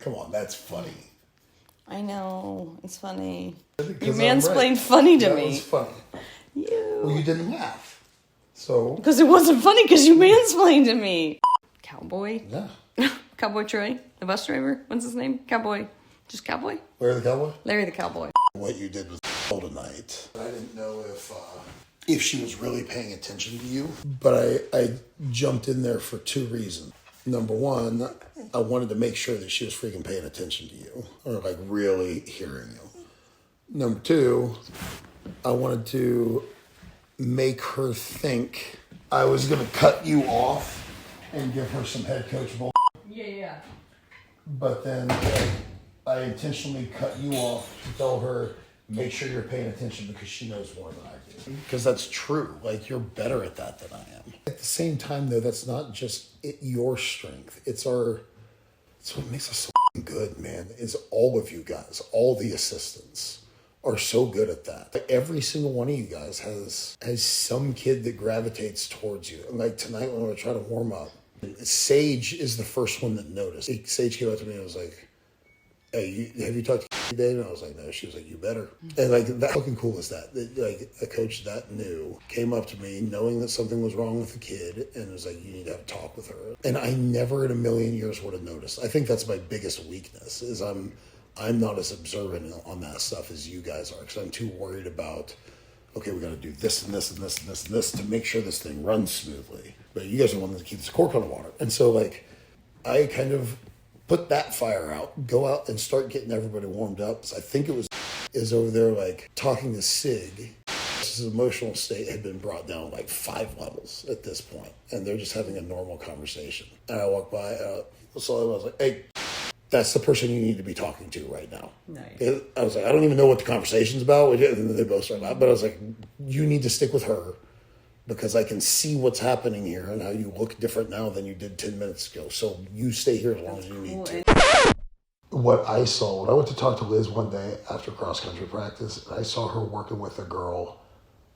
Come on, that's funny. I know. It's funny. Because you mansplained funny to me. That was funny. Well, you didn't laugh. So. Because it wasn't funny because you mansplained to me. Cowboy? Yeah. Cowboy Troy? The bus driver? What's his name? Cowboy. Just Cowboy? Larry the Cowboy? Larry the Cowboy. What you did was tonight. I didn't know if she was really paying attention to you. But I jumped in there for two reasons. Number one, I wanted to make sure that she was freaking paying attention to you. Or like really hearing you. Number two, I wanted to make her think I was going to cut you off and give her some head coach bull. Yeah. But then I intentionally cut you off to tell her, make sure you're paying attention because she knows more than I do. Because that's true. Like, you're better at that than I am. At the same time, though, that's not just your strength. It's what makes us so good, man. Is all of you guys, all the assistants are so good at that. Every single one of you guys has some kid that gravitates towards you. And like tonight when I try to warm up, Sage is the first one that noticed. Sage came up to me and was like, hey, have you talked to Dave? And I was like, no. She was like, you better. And like, that fucking cool is that like a coach that new came up to me knowing that something was wrong with the kid and was like, you need to have a talk with her. And I never in a million years would have noticed. I think that's my biggest weakness is I'm not as observant on that stuff as you guys are because I'm too worried about, okay, we got to do this and this and this and this and this to make sure this thing runs smoothly. But you guys are the ones that keep this cork on the water. And so like, I kind of put that fire out, go out and start getting everybody warmed up. So I think it was over there like talking to Sig. His emotional state had been brought down like 5 levels at this point, and they're just having a normal conversation. And I walked by, saw him, I was like, hey, that's the person you need to be talking to right now. Nice. I was like, I don't even know what the conversation's about. And they both started laughing, but I was like, you need to stick with her because I can see what's happening here and how you look different now than you did 10 minutes ago. So you stay here as long as you need to. What I saw, when I went to talk to Liz one day after cross-country practice, I saw her working with a girl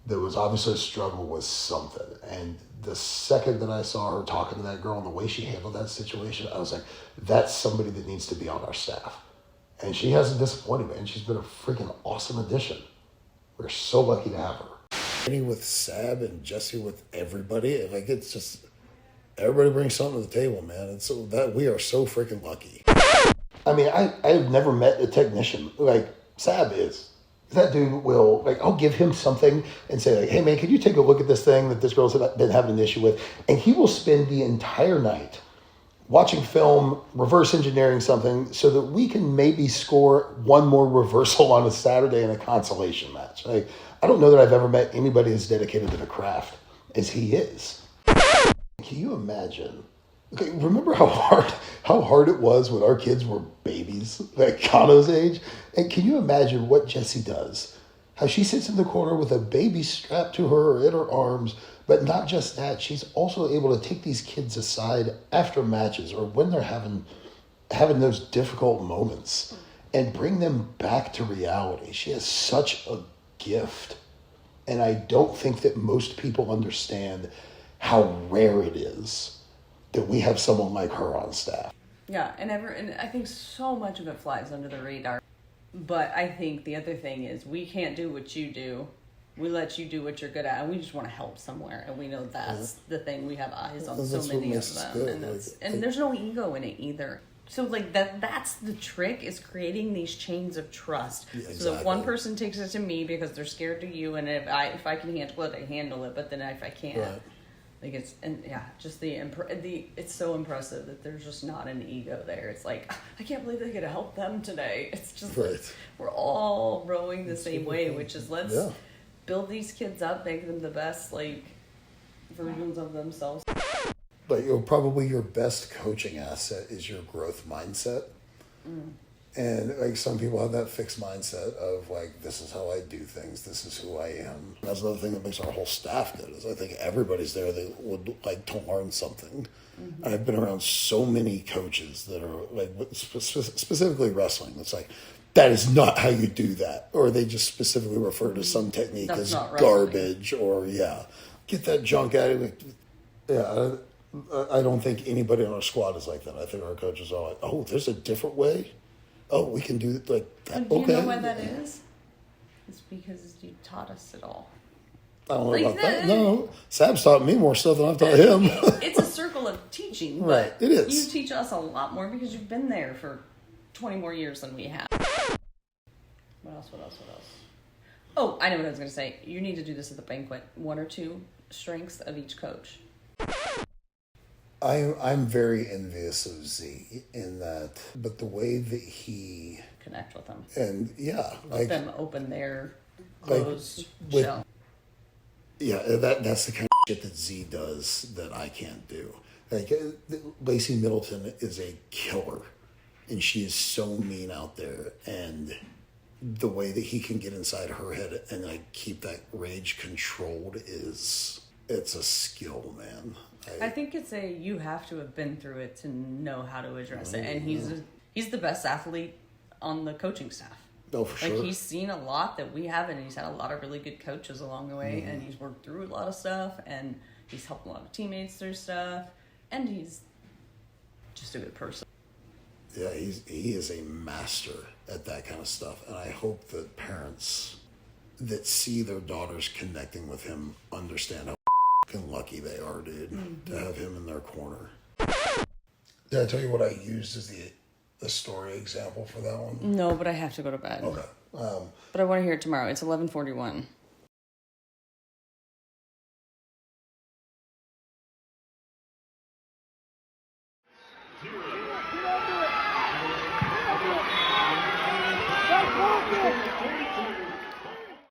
that was obviously a struggle with something. And the second that I saw her talking to that girl and the way she handled that situation, I was like, that's somebody that needs to be on our staff. And she hasn't disappointed me, and she's been a freaking awesome addition. We're so lucky to have her. With Sab and Jesse, with everybody, like it's just, everybody brings something to the table, man. And so that we are so freaking lucky. I mean, I've never met a technician like Sab is. That dude will, like, I'll give him something and say, like, hey, man, could you take a look at this thing that this girl's been having an issue with? And he will spend the entire night watching film, reverse engineering something so that we can maybe score one more reversal on a Saturday in a consolation match. Like, I don't know that I've ever met anybody as dedicated to the craft as he is. Can you imagine? Okay, remember how hard it was when our kids were babies, like Kano's age? And can you imagine what Jessie does? How she sits in the corner with a baby strapped to her or in her arms, but not just that, she's also able to take these kids aside after matches or when they're having those difficult moments and bring them back to reality. She has such a gift. And I don't think that most people understand how rare it is that we have someone like her on staff. Yeah, and I think so much of it flies under the radar. But I think the other thing is we can't do what you do. We let you do what you're good at, and we just want to help somewhere. And we know that's the thing. We have eyes on so many of them. And there's no ego in it either. So like that's the trick, is creating these chains of trust. Yeah, exactly. So that one person takes it to me because they're scared to you, and if I can handle it, I handle it. But then if I can't, right. Like just it's so impressive that there's just not an ego there. It's like, I can't believe they could help them today. It's just right. Like, we're all rowing the same way, which is let's build these kids up, make them the best like versions of themselves. But probably your best coaching asset is your growth mindset. And like some people have that fixed mindset of like, this is how I do things. This is who I am. That's another thing that makes our whole staff good, is I think everybody's there that would like to learn something. Mm-hmm. I've been around so many coaches that are like, specifically wrestling. It's like, that is not how you do that. Or they just specifically refer to some technique as garbage or get that junk out of it. Yeah. I don't think anybody on our squad is like that. I think our coaches are like, oh, there's a different way. Oh, we can do it like that. And do Okay. you know why that is? It's because you taught us it all. I don't know Like about that. that- No, Sab's taught me more stuff than I've taught him. It's a circle of teaching, but Right, it is. you teach us a lot more because you've been there for 20 more years than we have. What else? Oh, I know what I was going to say. You need to do this at the banquet. 1 or 2 strengths of each coach. I'm very envious of Z in that, but the way that he Connect with them. and yeah, Let like them open their like, closed with- shell. yeah, that's the kind of shit that Z does that I can't do. Like Lacey Middleton is a killer, and she is so mean out there, and the way that he can get inside her head and like keep that rage controlled it's a skill, man. I think you have to have been through it to know how to address it, and he's the best athlete on the coaching staff. Oh, for Like sure. he's seen a lot that we haven't, and he's had a lot of really good coaches along the way, and he's worked through a lot of stuff, and he's helped a lot of teammates through stuff, and he's just a good person. Yeah, he is a master at that kind of stuff, and I hope that parents that see their daughters connecting with him understand how fucking lucky they are, dude, to have him in their corner. Did I tell you what I used as the story example for that one? No, but I have to go to bed. Okay. But I want to hear it tomorrow. It's 11:41.